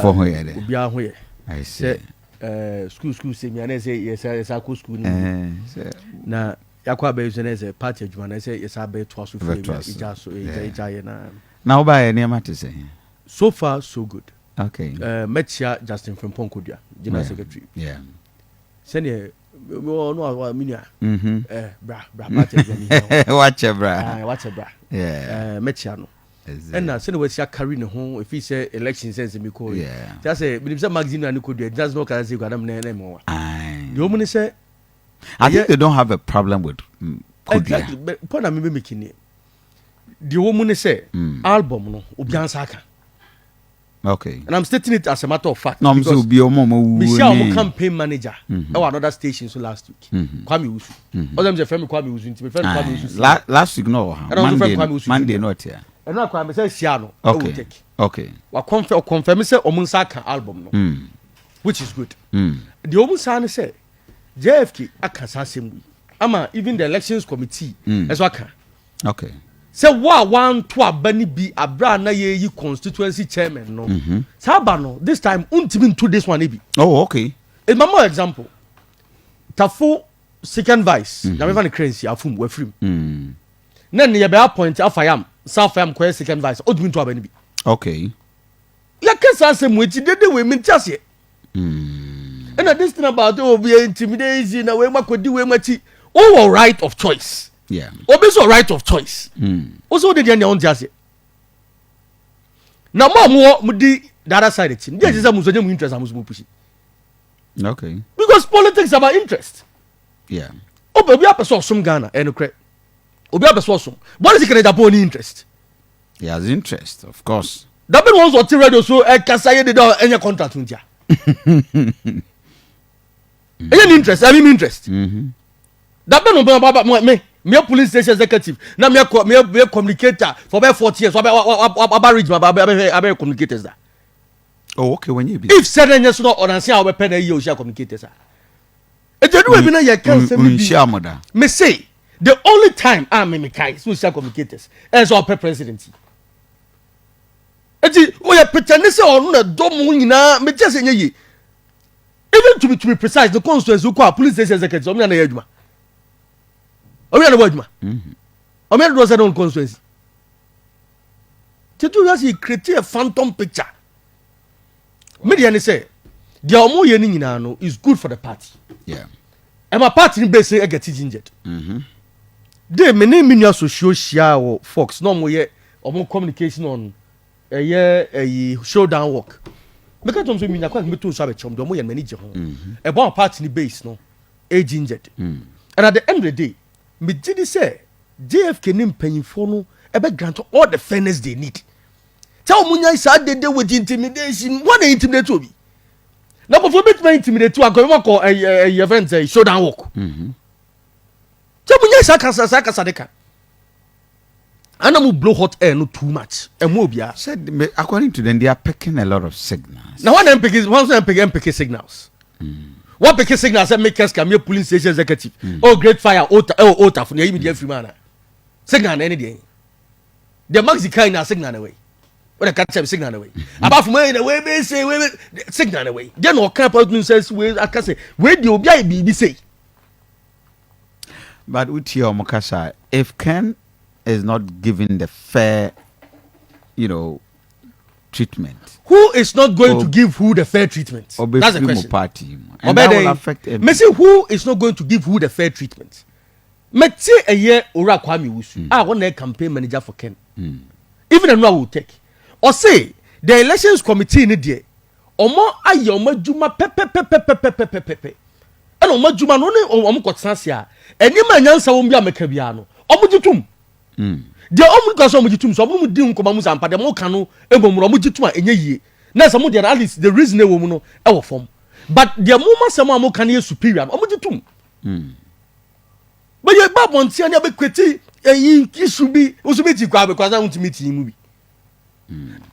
for here. Ubia hoye. I say. School say me and say yes I go school na yakwa be use na party adwuma na say yes I be to aso free ija so ija na na oba ye niam to say so far so good. Okay. Mechia Justin from Ponkodua general secretary. Yeah. Send no minia bra party watch bra watch bra yeah Mechia no and na send we sia carry ne ho if he say election sense me call yeah just say believe say magazine and kodua just no can say go am na mo the woman say I think they don't have a problem with exactly but point am me making the woman say album no obi ansaka. Okay. And I'm stating it as a matter of fact. No, I'm so be Michelle campaign manager another station so last week. Kwame Owusu. All them say friend Kwame Owusu. My friend Kwame Owusu. Last week no. Monday not here. And now Kwame say Siano. Okay. Okay. Wa confirm say omunsa kan album no. Which is good. The omunsa say JFK akasa assembly. Ama even the elections committee as waka. Okay. Say one to abani bi abra na ye constituency chairman no. Saba no this time untimi to this one be. Oh okay. A more example. Tafo second vice. Na me van crazy afum we free. Na ne ye be appoint afayam. Southam ko second vice. Odumi to abani bi. Okay. Ya kesa asem we ti dede we mi tiase. And this thing about be intimidation na we makodi we machi. Oh right of choice. Yeah. Obeso right of choice. Also the dia on jase. Na mo di the other side it. There is some interest am push. Okay. Because politics about interest. Yeah. Obi a person som Ghana enokre. Obi a person som. What is it Japan interest? He has interest, of course. That been once what radio so e kasa ye dey any contract ntia. Any interest, I mean interest. That been on me police station executive na me communicator for about 40 years about reach my communicators that. Oh okay when you be if certain years no on say our pen you share communicators e dey do we na you can say me say the only time I me kai so share communicators as our presidency eti we pretend say on na dom nyina me just say ye even to be precise the constituency ko police station executive o me na yaduma Omi na wajuma. Omi na do say no constituency. Titu ya si create a phantom picture. Media ni say the omo ye ni nyina no is good for the party. Yeah. And my party ni base e get gingered. Dey me na me nua social wo Fox no mo ye omo communication on showdown work. Because tom so me nya kwa me to so abechom do mo ye manager ho. E bon party ni base no e gingered. And at the end of the day me did say JFK nim panyimfo no ebe grant all the fairness they need. Tell munya isa dey with intimidation. What dey intimidate obi? Na before bit me intimidate to akọ ko event showdown work. Tell munya isa kasa deka. And I'm blow hot air no too much. And more bia. Said according to them they are picking a lot of signals. Now one MPK signals. What pick signal say make Keskine police station executive. Oh great fire ota for you be free man. Signal any day. The max kind of signal away. What a catch signal away. Apart from the way they say we signal away. Then what kind of says we I can say where the obi be say. But with your Mokasa, if Ken is not given the fair, treatment. Who is not going to give who the fair treatment? That's the question. Party. And that will affect everything. Me say who is not going to give who the fair treatment? Me say a year Ora Kwame Owusu. I want a campaign manager for Ken. Even a no will take. Or say the elections committee in the day. Omo aye omo juma pepe. And omo juma no ne omo kwatsansia. Eni ma nyansa wo bia meka bia no. Omo jitum. The omu ka so mu jitum so omu di nkoma mu sampa de mo ka no ebomuro omu jitum a enye yie na so mo de at least the reason e wo mu no e wo form but the moment some am ka na superior omu jitum but ye ba bontia na be kweti issue bi usubi ti kwa be kwa za untimi ti mu bi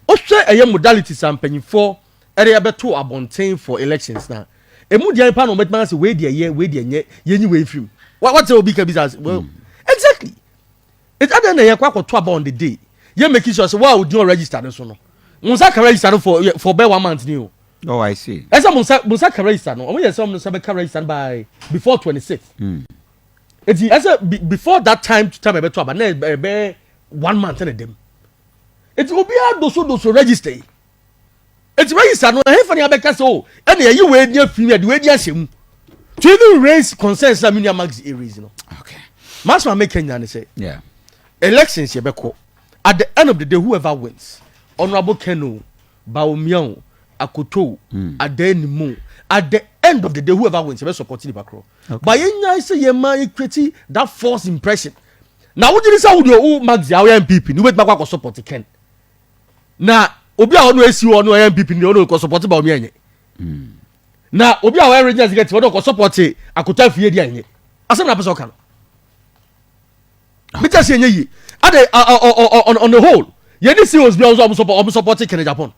o hwe eye modality sampanyifo ere be to abonten for elections na emu dia pa no metman say we de nye yenyi we film what say obi ka business well exactly. It's other than you to about on the day. You make sure say wow do register no so no. Munsa can register for bare 1 month new. Oh, I see. As a Munsa can register no. Omo some can register by before 26th. It's as a before that time to time about but na 1 month and them. It will be a those register. It's register no he funny abeka so and you wey near period wey dia shemu. To even raise concerns that media max areas no. Okay. Mas ma make Kenya say. Yeah. Elections yebeko. At the end of the day whoever wins. Honorable Keno, Baomian, Akoto, Adenimu. At the end of the day, whoever wins, you support the backrow. But you say you might create that false impression. Now, what did you say with your old Max, our NPP? You wait back support Ken. Now, Obia always you on your NPP, you know, support Baomian. Now, Obia our Rangers get to support Akoto Fiedi. I said, I'm can. Because you on the whole. Yeni CEOs be also supporting Kenya Japan.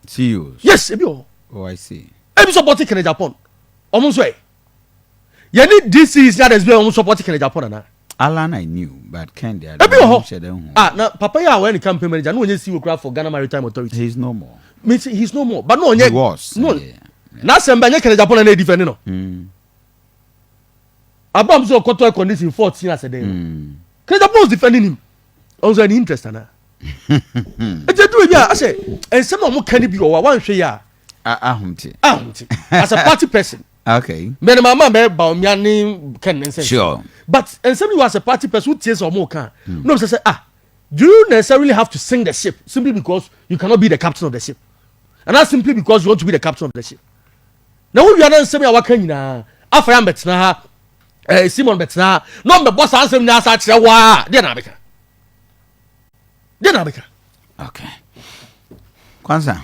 CEOs? Yes, ebi o. Oh, I see. Ebi supporting Kenya Japan. Almost way. Yeni DC is not as well almost supporting Kenya Japan na. Alan I knew, but Kenya. Ebi o. Na papa ya when campaign manager no onye CEO craft for Ghana Maritime Authority. He's no more. Means he's no more. But no onye. He was. No. Na semba nye Kenya Japan na defend no. Abam so koto condition 14 as a day. Kenya Japan was defending him. Also any interest na. Ete do ya I say and some of can be or one hwe ya ahumti as a party person. Okay. Me mama me ba omiani can say sure. But and some you as a party person who tears or more can no say do you necessarily have to sink the ship simply because you cannot be the captain of the ship and not simply because you want to be the captain of the ship. Now we are not saying our can na afram betna ha Simon betna no me boss ansem na sa kire wa de na beka. Okay. Kwanza.